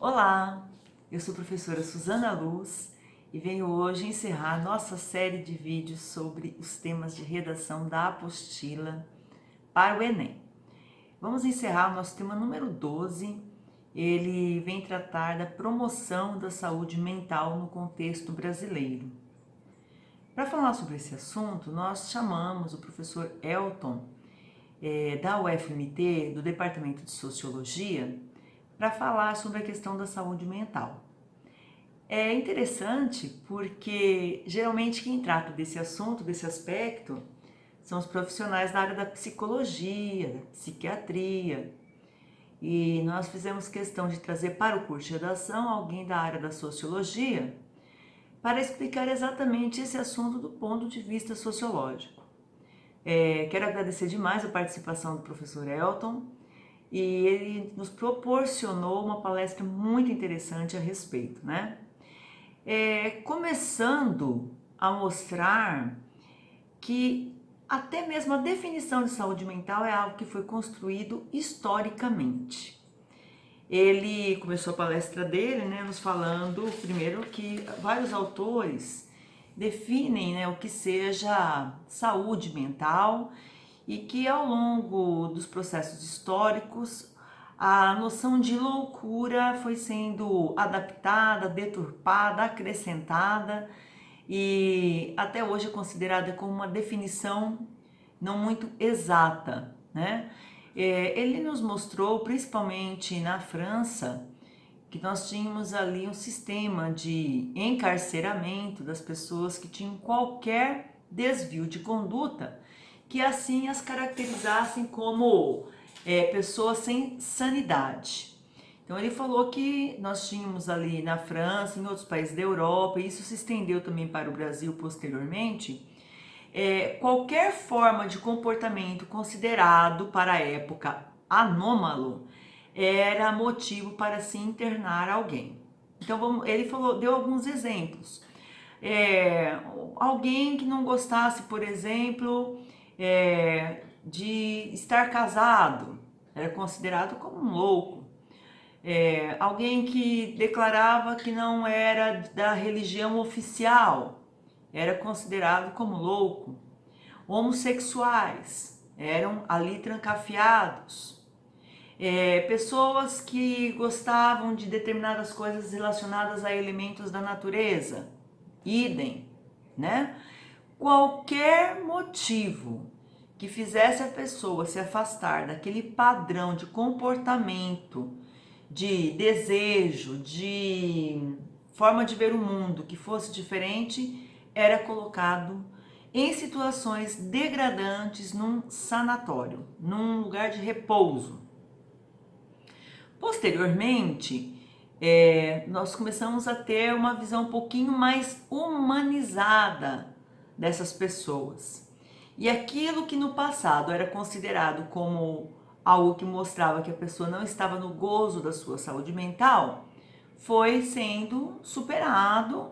Olá, eu sou a professora Suzana Luz e venho hoje encerrar nossa série de vídeos sobre os temas de redação da apostila para o Enem. Vamos encerrar o nosso tema número 12, ele vem tratar da promoção da saúde mental no contexto brasileiro. Para falar sobre esse assunto, nós chamamos o professor Elton, da UFMT, do Departamento de Sociologia, para falar sobre a questão da saúde mental. É interessante porque geralmente quem trata desse assunto, desse aspecto, são os profissionais da área da psicologia, da psiquiatria. E nós fizemos questão de trazer para o curso de redação alguém da área da sociologia para explicar exatamente esse assunto do ponto de vista sociológico. Quero agradecer demais a participação do professor Elton, e ele nos proporcionou uma palestra muito interessante a respeito, né? Começando a mostrar que até mesmo a definição de saúde mental é algo que foi construído historicamente. Ele começou a palestra dele, né, nos falando primeiro que vários autores definem, né, o que seja saúde mental e que ao longo dos processos históricos a noção de loucura foi sendo adaptada, deturpada, acrescentada e até hoje é considerada como uma definição não muito exata, né? Ele nos mostrou, principalmente na França, que nós tínhamos ali um sistema de encarceramento das pessoas que tinham qualquer desvio de conduta, que assim as caracterizassem como pessoas sem sanidade. Então ele falou que nós tínhamos ali na França, em outros países da Europa, e isso se estendeu também para o Brasil posteriormente, qualquer forma de comportamento considerado para a época anômalo era motivo para se internar alguém. Então ele falou, deu alguns exemplos. Alguém que não gostasse, por exemplo, de estar casado, era considerado como um louco. Alguém que declarava que não era da religião oficial, era considerado como louco. Homossexuais eram ali trancafiados. Pessoas que gostavam de determinadas coisas relacionadas a elementos da natureza, idem, né? Qualquer motivo que fizesse a pessoa se afastar daquele padrão de comportamento, de desejo, de forma de ver o mundo que fosse diferente, era colocado em situações degradantes num sanatório, num lugar de repouso. Posteriormente, nós começamos a ter uma visão um pouquinho mais humanizada dessas pessoas. E aquilo que no passado era considerado como algo que mostrava que a pessoa não estava no gozo da sua saúde mental, foi sendo superado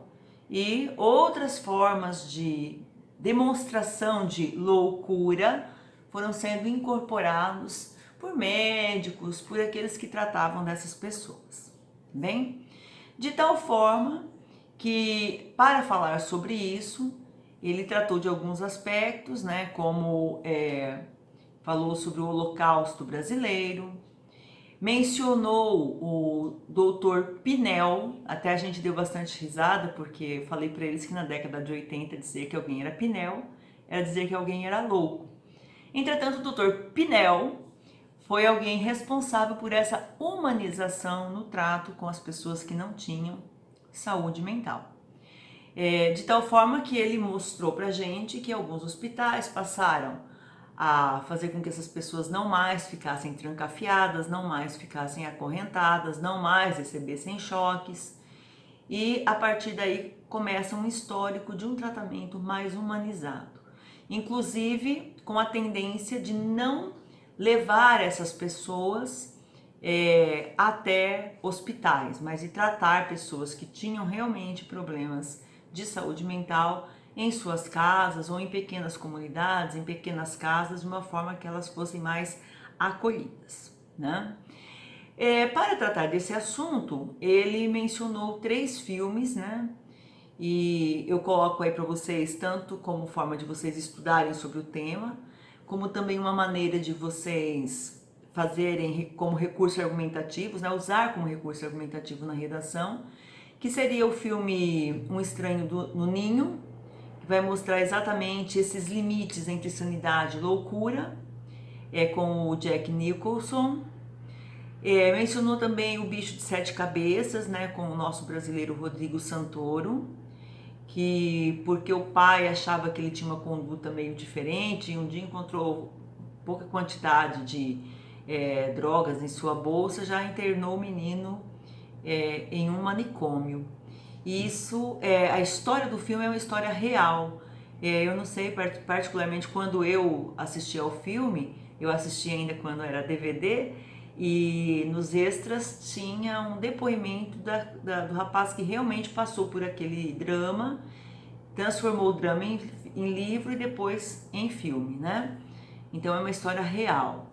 e outras formas de demonstração de loucura foram sendo incorporados por médicos, por aqueles que tratavam dessas pessoas, bem? De tal forma que, para falar sobre isso, ele tratou de alguns aspectos, né, como falou sobre o Holocausto brasileiro, mencionou o doutor Pinel, até a gente deu bastante risada, porque eu falei para eles que na década de 80 dizer que alguém era Pinel era dizer que alguém era louco. Entretanto, o doutor Pinel foi alguém responsável por essa humanização no trato com as pessoas que não tinham saúde mental. De tal forma que ele mostrou pra gente que alguns hospitais passaram a fazer com que essas pessoas não mais ficassem trancafiadas, não mais ficassem acorrentadas, não mais recebessem choques. E a partir daí começa um histórico de um tratamento mais humanizado. Inclusive com a tendência de não levar essas pessoas até hospitais, mas de tratar pessoas que tinham realmente problemas de saúde mental em suas casas ou em pequenas comunidades, em pequenas casas, de uma forma que elas fossem mais acolhidas, né? Para tratar desse assunto, ele mencionou 3 filmes, né? E eu coloco aí para vocês tanto como forma de vocês estudarem sobre o tema, como também uma maneira de vocês fazerem como recurso argumentativos, né? Usar como recurso argumentativo na redação, que seria o filme Um Estranho no Ninho, que vai mostrar exatamente esses limites entre sanidade e loucura, com o Jack Nicholson. Mencionou também O Bicho de Sete Cabeças, né, com o nosso brasileiro Rodrigo Santoro, que porque o pai achava que ele tinha uma conduta meio diferente, e um dia encontrou pouca quantidade de drogas em sua bolsa, já internou o menino em um manicômio. E isso, a história do filme é uma história real. Eu não sei, particularmente quando eu assisti ao filme, eu assisti ainda quando era DVD, e nos extras tinha um depoimento do rapaz que realmente passou por aquele drama, transformou o drama em livro e depois em filme, né? Então é uma história real.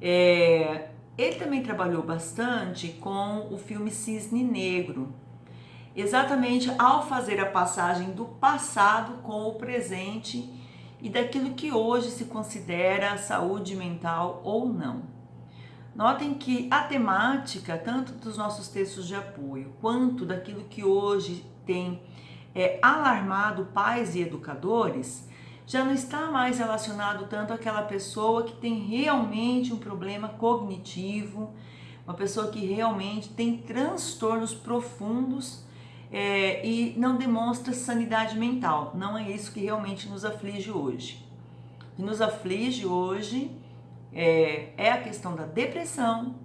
Ele também trabalhou bastante com o filme Cisne Negro, exatamente ao fazer a passagem do passado com o presente e daquilo que hoje se considera saúde mental ou não. Notem que a temática, tanto dos nossos textos de apoio, quanto daquilo que hoje tem alarmado pais e educadores, já não está mais relacionado tanto àquela pessoa que tem realmente um problema cognitivo, uma pessoa que realmente tem transtornos profundos e não demonstra sanidade mental. Não é isso que realmente nos aflige hoje. O que nos aflige hoje é a questão da depressão,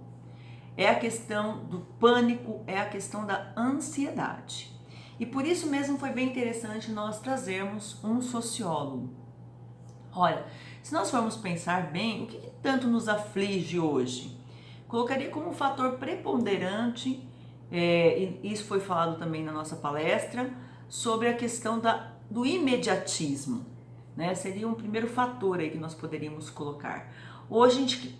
é a questão do pânico, é a questão da ansiedade. E por isso mesmo foi bem interessante nós trazermos um sociólogo. Olha, se nós formos pensar bem, o que tanto nos aflige hoje? Colocaria como um fator preponderante, e isso foi falado também na nossa palestra, sobre a questão do imediatismo, né? Seria um primeiro fator aí que nós poderíamos colocar. Hoje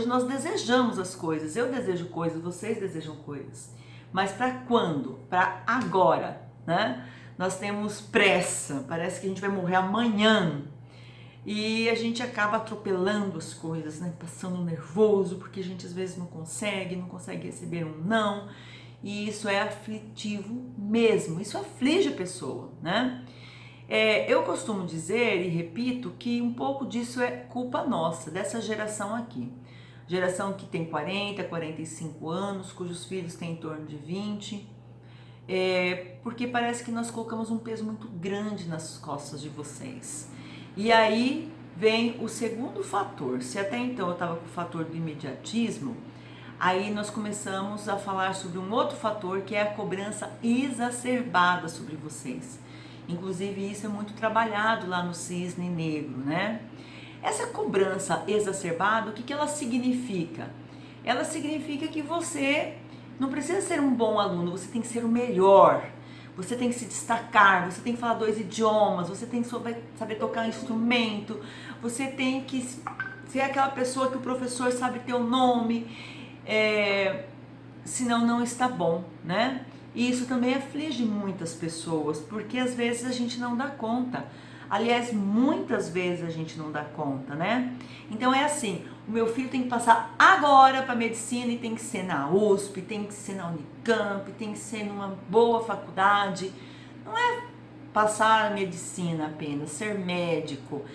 nós desejamos as coisas, eu desejo coisas, vocês desejam coisas, mas para quando? Para agora, né? Nós temos pressa, parece que a gente vai morrer amanhã e a gente acaba atropelando as coisas, né? Passando nervoso porque a gente às vezes não consegue receber um não, e isso é aflitivo mesmo, isso aflige a pessoa, né? Eu costumo dizer e repito que um pouco disso é culpa nossa, dessa geração aqui. Geração que tem 40, 45 anos, cujos filhos têm em torno de 20. Porque parece que nós colocamos um peso muito grande nas costas de vocês. E aí vem o segundo fator. Se até então eu estava com o fator do imediatismo, aí nós começamos a falar sobre um outro fator, que é a cobrança exacerbada sobre vocês. Inclusive isso é muito trabalhado lá no Cisne Negro, né? Essa cobrança exacerbada, o que ela significa? Ela significa que você não precisa ser um bom aluno, você tem que ser o melhor. Você tem que se destacar, você tem que falar 2 idiomas, você tem que saber tocar um instrumento, você tem que ser aquela pessoa que o professor sabe teu nome, senão não está bom, né? E isso também aflige muitas pessoas, porque às vezes a gente não dá conta. Aliás, muitas vezes a gente não dá conta, né? Então é assim, o meu filho tem que passar agora para medicina e tem que ser na USP, tem que ser na Unicamp, tem que ser numa boa faculdade. Não é passar a medicina apenas, ser médico.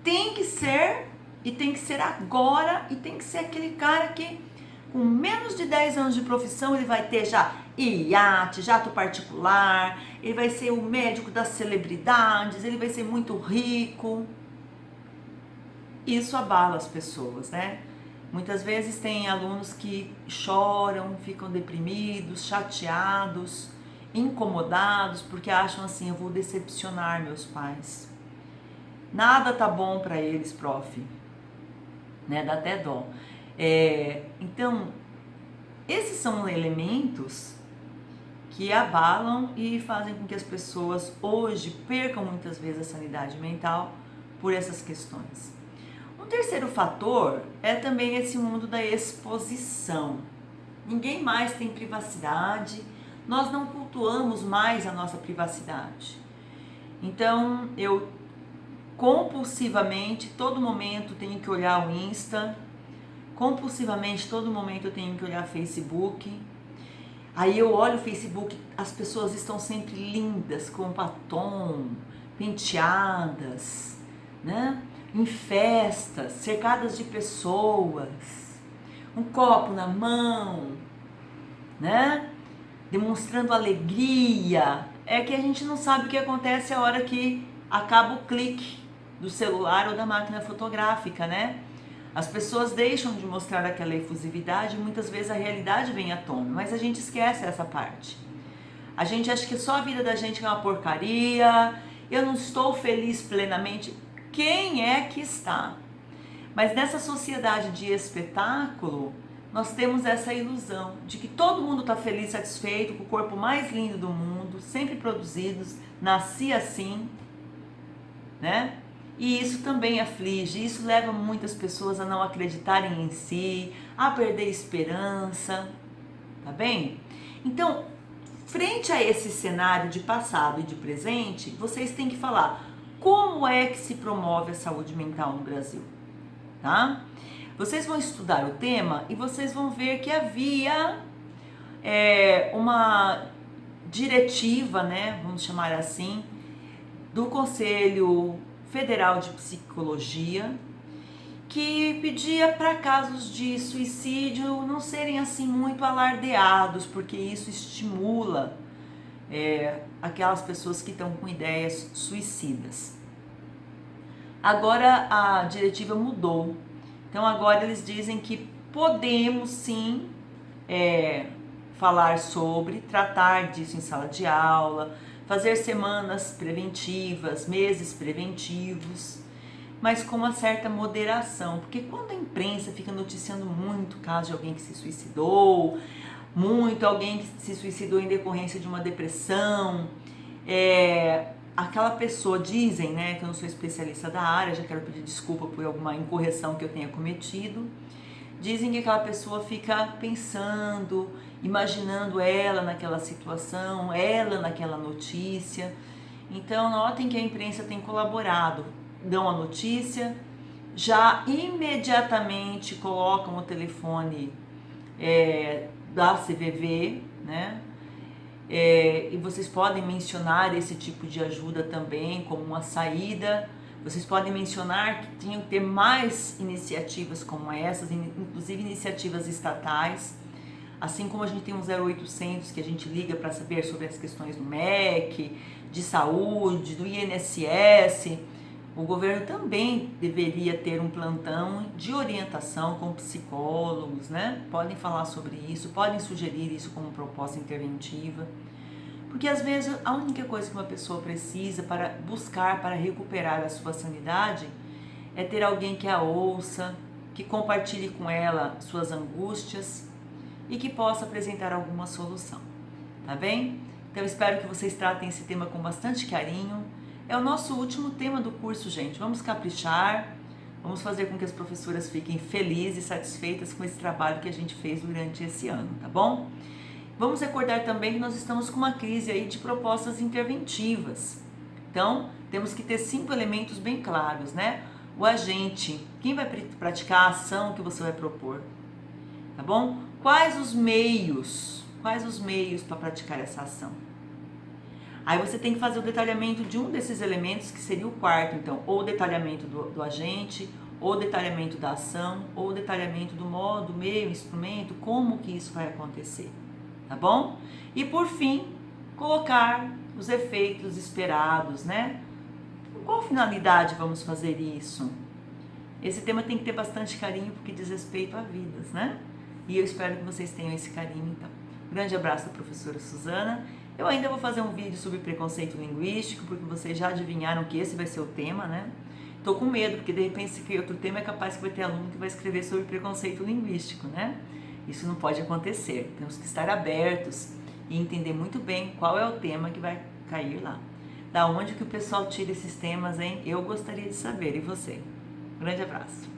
Tem que ser, e tem que ser agora, e tem que ser aquele cara que com menos de 10 anos de profissão ele vai ter já iate, jato particular, ele vai ser o médico das celebridades, ele vai ser muito rico. Isso abala as pessoas, né? Muitas vezes tem alunos que choram, ficam deprimidos, chateados, incomodados, porque acham assim, eu vou decepcionar meus pais. Nada tá bom para eles, prof. Né? Dá até dó. Então, esses são elementos que abalam e fazem com que as pessoas hoje percam muitas vezes a sanidade mental por essas questões. Um terceiro fator é também esse mundo da exposição. Ninguém mais tem privacidade, nós não cultuamos mais a nossa privacidade. Então, eu compulsivamente, todo momento tenho que olhar o Insta, compulsivamente, todo momento eu tenho que olhar o Facebook. Aí eu olho o Facebook, as pessoas estão sempre lindas, com batom, penteadas, né? Em festas, cercadas de pessoas, um copo na mão, né? Demonstrando alegria. É que a gente não sabe o que acontece a hora que acaba o clique do celular ou da máquina fotográfica, né? As pessoas deixam de mostrar aquela efusividade e muitas vezes a realidade vem à tona, mas a gente esquece essa parte. A gente acha que só a vida da gente é uma porcaria, eu não estou feliz plenamente. Quem é que está? Mas nessa sociedade de espetáculo, nós temos essa ilusão de que todo mundo está feliz, satisfeito, com o corpo mais lindo do mundo, sempre produzidos, nasci assim, né? E isso também aflige, isso leva muitas pessoas a não acreditarem em si, a perder esperança, tá bem? Então, frente a esse cenário de passado e de presente, vocês têm que falar como é que se promove a saúde mental no Brasil, tá? Vocês vão estudar o tema e vocês vão ver que havia uma diretiva, né, vamos chamar assim, do Conselho Federal de Psicologia, que pedia para casos de suicídio não serem assim muito alardeados, porque isso estimula aquelas pessoas que estão com ideias suicidas. Agora a diretiva mudou, então agora eles dizem que podemos sim falar sobre, tratar disso em sala de aula, fazer semanas preventivas, meses preventivos, mas com uma certa moderação, porque quando a imprensa fica noticiando muito caso de alguém que se suicidou, muito alguém que se suicidou em decorrência de uma depressão, aquela pessoa, dizem, né, que eu não sou especialista da área, já quero pedir desculpa por alguma incorreção que eu tenha cometido, dizem que aquela pessoa fica pensando, imaginando ela naquela situação, ela naquela notícia. Então notem que a imprensa tem colaborado, dão a notícia, já imediatamente colocam o telefone da CVV, né? E vocês podem mencionar esse tipo de ajuda também como uma saída. Vocês podem mencionar que tinham que ter mais iniciativas como essas, inclusive iniciativas estatais, assim como a gente tem um 0800 que a gente liga para saber sobre as questões do MEC, de saúde, do INSS. O governo também deveria ter um plantão de orientação com psicólogos, né? Podem falar sobre isso, podem sugerir isso como proposta interventiva. Porque às vezes a única coisa que uma pessoa precisa para buscar, para recuperar a sua sanidade, é ter alguém que a ouça, que compartilhe com ela suas angústias e que possa apresentar alguma solução, tá bem? Então espero que vocês tratem esse tema com bastante carinho. É o nosso último tema do curso, gente. Vamos caprichar, vamos fazer com que as professoras fiquem felizes e satisfeitas com esse trabalho que a gente fez durante esse ano, tá bom? Vamos recordar também que nós estamos com uma crise aí de propostas interventivas. Então, temos que ter 5 elementos bem claros, né? O agente, quem vai praticar a ação que você vai propor, tá bom? Quais os meios para praticar essa ação? Aí você tem que fazer o detalhamento de um desses elementos, que seria o quarto, então, ou o detalhamento do agente, ou o detalhamento da ação, ou o detalhamento do modo, meio, instrumento, como que isso vai acontecer, tá bom? E por fim, colocar os efeitos esperados, né? Com qual finalidade vamos fazer isso? Esse tema tem que ter bastante carinho, porque diz respeito a vidas, né? E eu espero que vocês tenham esse carinho, então. Grande abraço da professora Suzana. Eu ainda vou fazer um vídeo sobre preconceito linguístico, porque vocês já adivinharam que esse vai ser o tema, né? Tô com medo, porque de repente se criar outro tema é capaz que vai ter aluno que vai escrever sobre preconceito linguístico, né? Isso não pode acontecer. Temos que estar abertos e entender muito bem qual é o tema que vai cair lá. Da onde que o pessoal tira esses temas, hein? Eu gostaria de saber, e você? Grande abraço.